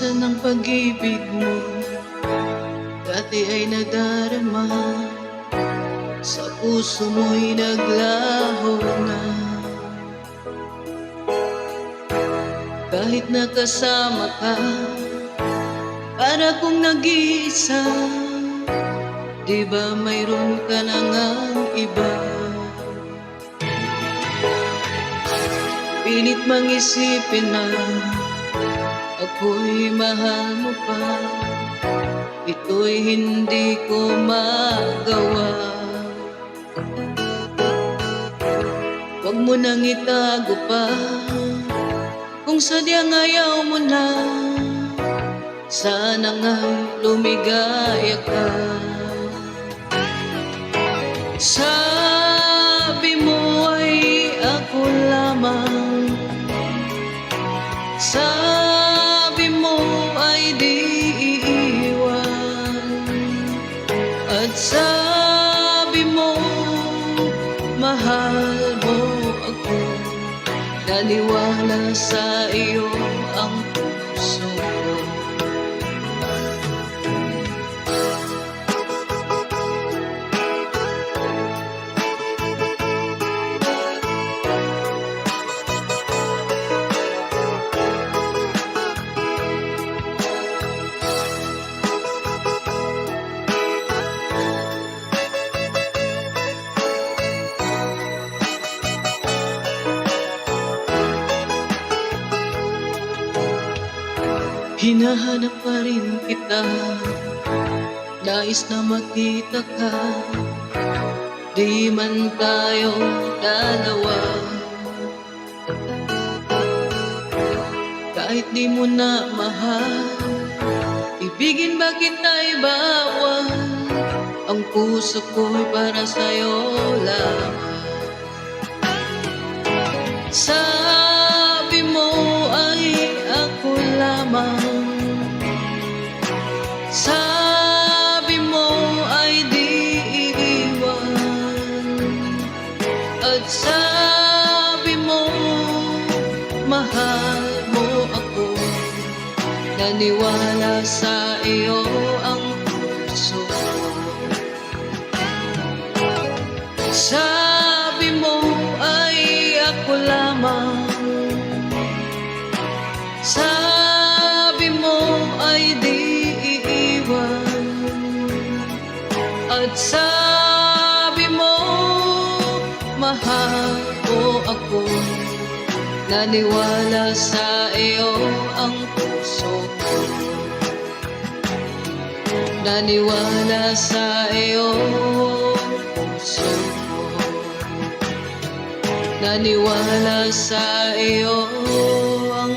Asan ang pag-ibig mo? Dati ay nadarama, sa puso mo'y naglaho na. Kahit nakasama ka, para kong nag-iisa. Di ba mayroon ka na ngang iba? Pilit mang isipin na ako'y mahal mo pa. Ito'y hindi ko magawa. Huwag mo nang itago pa, kung sadyang ayaw mo na. Sana nga'y lumigaya ka. Sabi mo ay ako lamang, sabi mo ay di iiwan, at sabi mo mahal mo ako. Naniwala sa iyo ang puso ko. Hinahanap pa rin kita, nais na makita ka. Di man tayong dalawa, kahit di mo na mahal, ibigin ba kita'y bawal? Ang puso ko'y para sa'yo lamang. Sabi mo ay ako lamang, sabi mo ay di iiwan, at sabi mo mahal mo ako. Naniwala sa iyo ang puso ko. Sabi mo ay ako lamang, sabi mo ay di iiwan, at sabi mo mahal mo ako. Naniwala sa iyo ang puso ko. Naniwala sa iyo puso ko. Naniwala sa iyo ang